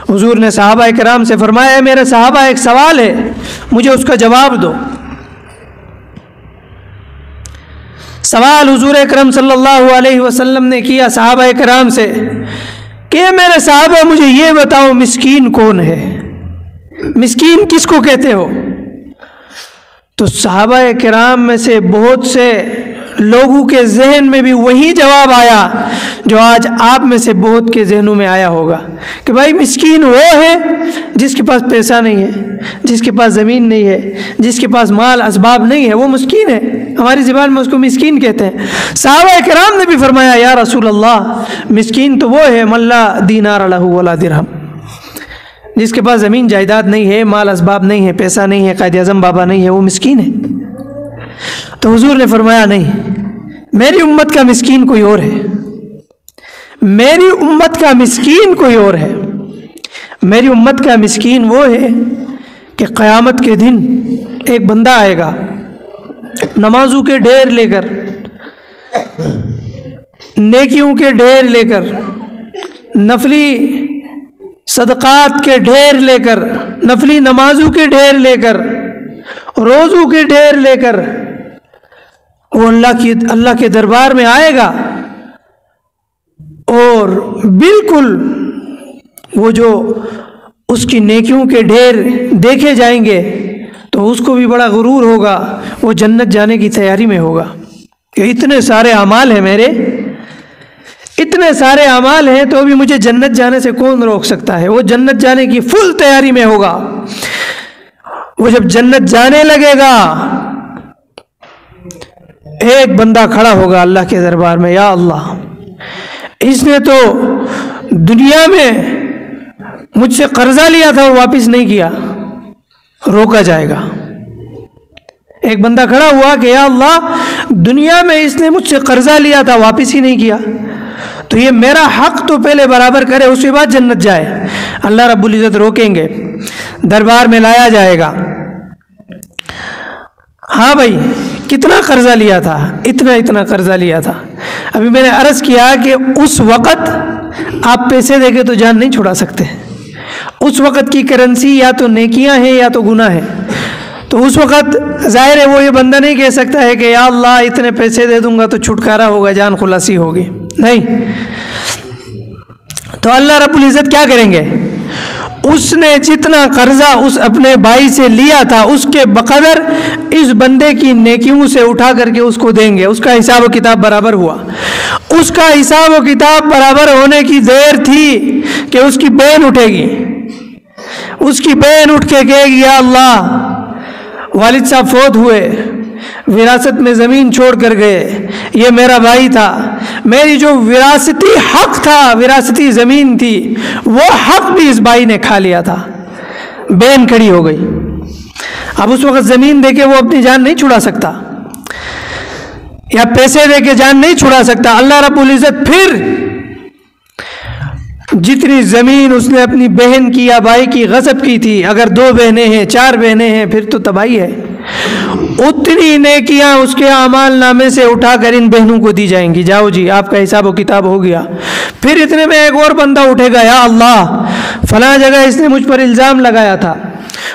حضور نے صحابہ کرام سے فرمایا میرے صحابہ ایک سوال ہے مجھے اس کا جواب دو۔ سوال حضور اکرم صلی اللہ علیہ وسلم نے کیا صحابہ کرام سے کہ میرے صحابہ مجھے یہ بتاؤ مسکین کون ہے، مسکین کس کو کہتے ہو؟ تو صحابہ کرام میں سے بہت سے لوگوں کے ذہن میں بھی وہی جواب آیا جو آج آپ میں سے بہت کے ذہنوں میں آیا ہوگا کہ بھائی مسکین وہ ہے جس کے پاس پیسہ نہیں ہے، جس کے پاس زمین نہیں ہے، جس کے پاس مال اسباب نہیں ہے، وہ مسکین ہے، ہماری زبان میں اس کو مسکین کہتے ہیں۔ صحابہ کرام نے بھی فرمایا یا رسول اللہ مسکین تو وہ ہے من لا دینار لہ ولا درہم، جس کے پاس زمین جائیداد نہیں ہے، مال اسباب نہیں ہے، پیسہ نہیں ہے، قائد اعظم بابا نہیں ہے، وہ مسکین ہے۔ تو حضور نے فرمایا نہیں، میری امت کا مسکین کوئی اور ہے، میری امت کا مسکین کوئی اور ہے۔ میری امت کا مسکین وہ ہے کہ قیامت کے دن ایک بندہ آئے گا نمازوں کے ڈھیر لے کر، نیکیوں کے ڈھیر لے کر، نفلی صدقات کے ڈھیر لے کر، نفلی نمازوں کے ڈھیر لے کر، روزوں کے ڈھیر لے کر وہ اللہ کے دربار میں آئے گا، اور بالکل وہ جو اس کی نیکیوں کے ڈھیر دیکھے جائیں گے تو اس کو بھی بڑا غرور ہوگا، وہ جنت جانے کی تیاری میں ہوگا کہ اتنے سارے اعمال ہیں میرے، اتنے سارے اعمال ہیں تو بھی مجھے جنت جانے سے کون روک سکتا ہے۔ وہ جنت جانے کی فل تیاری میں ہوگا۔ وہ جب جنت جانے لگے گا ایک بندہ کھڑا ہوگا اللہ کے دربار میں، یا اللہ اس نے تو دنیا میں مجھ سے قرضہ لیا تھا وہ واپس نہیں کیا، روکا جائے گا۔ ایک بندہ کھڑا ہوا کہ یا اللہ دنیا میں اس نے مجھ سے قرضہ لیا تھا واپس ہی نہیں کیا، تو یہ میرا حق تو پہلے برابر کرے اس کے بعد جنت جائے۔ اللہ رب العزت روکیں گے، دربار میں لایا جائے گا، ہاں بھائی کتنا قرضہ لیا تھا؟ اتنا قرضہ لیا تھا۔ ابھی میں نے عرض کیا کہ اس وقت آپ پیسے دے کے تو جان نہیں چھڑا سکتے، اس وقت کی کرنسی یا تو نیکیاں ہیں یا تو گناہ ہے۔ تو اس وقت ظاہر ہے وہ یہ بندہ نہیں کہہ سکتا ہے کہ یا اللہ اتنے پیسے دے دوں گا تو چھٹکارا ہوگا، جان خلاصی ہوگی، نہیں۔ تو اللہ رب العزت کیا کریں گے؟ اس نے جتنا قرضہ اس اپنے بھائی سے لیا تھا اس کے بقدر اس بندے کی نیکیوں سے اٹھا کر کے اس کو دیں گے۔ اس کا حساب و کتاب برابر ہوا۔ اس کا حساب و کتاب برابر ہونے کی دیر تھی کہ اس کی بہن اٹھے گی، اس کی بہن اٹھ کے کہے گی یا اللہ والد صاحب فوت ہوئے، وراثت میں زمین چھوڑ کر گئے، یہ میرا بھائی تھا، میری جو وراثتی حق تھا، وراثتی زمین تھی، وہ حق بھی اس بھائی نے کھا لیا تھا۔ بہن کھڑی ہو گئی۔ اب اس وقت زمین دے کے وہ اپنی جان نہیں چھڑا سکتا، یا پیسے دے کے جان نہیں چھڑا سکتا۔ اللہ رب العزت پھر جتنی زمین اس نے اپنی بہن کی یا بھائی کی غصب کی تھی، اگر 2 بہنیں ہیں 4 بہنیں ہیں پھر تو تباہی ہے، اتنی نیکیاں اس کے اعمال نامے سے اٹھا کر ان بہنوں کو دی جائیں گی، جاؤ جی آپ کا حساب و کتاب ہو گیا۔ پھر اتنے میں ایک اور بندہ اٹھے گا، یا اللہ فلاں جگہ اس نے مجھ پر الزام لگایا تھا،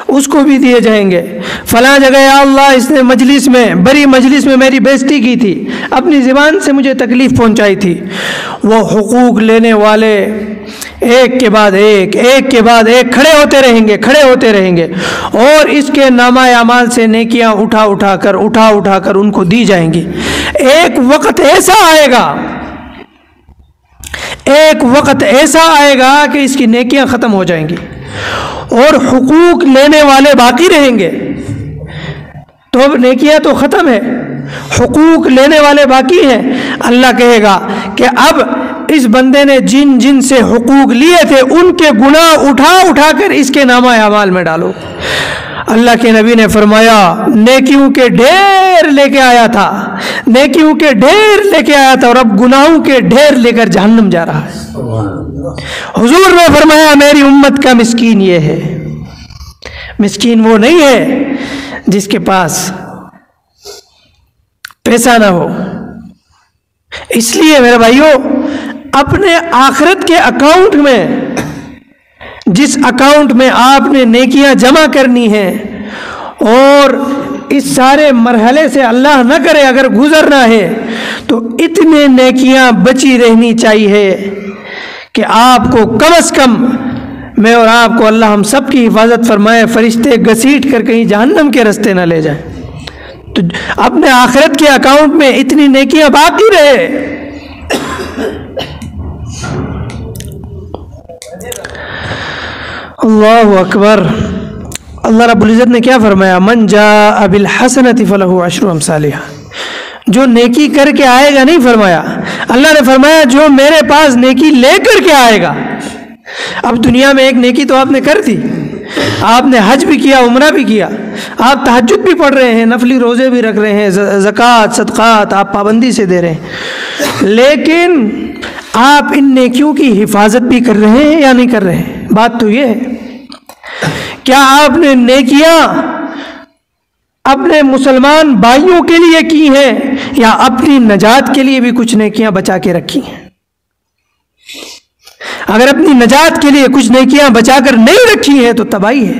اس کو بھی دیے جائیں گے۔ فلاں جگہ یا اللہ اس نے مجلس میں، بڑی مجلس میں میری بےزتی کی تھی، اپنی زبان سے مجھے تکلیف پہنچائی تھی۔ وہ حقوق لینے والے ایک کے بعد ایک، ایک کے بعد ایک کھڑے ہوتے رہیں گے، کھڑے ہوتے رہیں گے، اور اس کے نامہ اعمال سے نیکیاں اٹھا اٹھا کر ان کو دی جائیں گی۔ ایک وقت ایسا آئے گا، ایک وقت ایسا آئے گا کہ اس کی نیکیاں ختم ہو جائیں گی اور حقوق لینے والے باقی رہیں گے۔ تو اب نیکیاں تو ختم ہے، حقوق لینے والے باقی ہیں۔ اللہ کہے گا کہ اب اس بندے نے جن جن سے حقوق لیے تھے ان کے گناہ اٹھا کر اس کے نامہ اعمال میں ڈالو۔ اللہ کے نبی نے فرمایا نیکیوں کے ڈھیر لے کے آیا تھا، نیکیوں کے ڈھیر لے کے آیا تھا، اور اب گناہوں کے ڈھیر لے کر جہنم جا رہا ہے۔ حضور نے فرمایا میری امت کا مسکین یہ ہے، مسکین وہ نہیں ہے جس کے پاس پیسہ نہ ہو۔ اس لیے میرے بھائیوں اپنے آخرت کے اکاؤنٹ میں جس اکاؤنٹ میں آپ نے نیکیاں جمع کرنی ہیں، اور اس سارے مرحلے سے اللہ نہ کرے اگر گزرنا ہے تو اتنے نیکیاں بچی رہنی چاہیے کہ آپ کو کم از کم، میں اور آپ کو اللہ ہم سب کی حفاظت فرمائے، فرشتے گھسیٹ کر کہیں جہنم کے راستے نہ لے جائیں، تو اپنے آخرت کے اکاؤنٹ میں اتنی نیکیاں باقی رہے۔ اللہ اکبر۔ اللہ رب العزت نے کیا فرمایا؟ من جاء بالحسنۃ فلہ عشر امثالھا، جو نیکی کر کے آئے گا نہیں فرمایا، اللہ نے فرمایا جو میرے پاس نیکی لے کر کے آئے گا۔ اب دنیا میں ایک نیکی تو آپ نے کر دی، آپ نے حج بھی کیا، عمرہ بھی کیا، آپ تہجد بھی پڑھ رہے ہیں، نفلی روزے بھی رکھ رہے ہیں، زکوٰۃ صدقات آپ پابندی سے دے رہے ہیں، لیکن آپ ان نیکیوں کی حفاظت بھی کر رہے ہیں یا نہیں کر رہے ہیں؟ بات تو یہ ہے، کیا آپ نے نیکیاں اپنے مسلمان بھائیوں کے لیے کی ہیں یا اپنی نجات کے لیے بھی کچھ نیکیاں بچا کے رکھی ہیں؟ اگر اپنی نجات کے لیے کچھ نیکیاں بچا کر نہیں رکھی ہیں تو تباہی ہے۔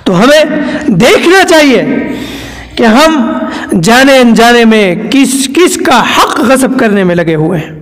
تو ہمیں دیکھنا چاہیے کہ ہم جانے انجانے میں کس کا حق غصب کرنے میں لگے ہوئے ہیں۔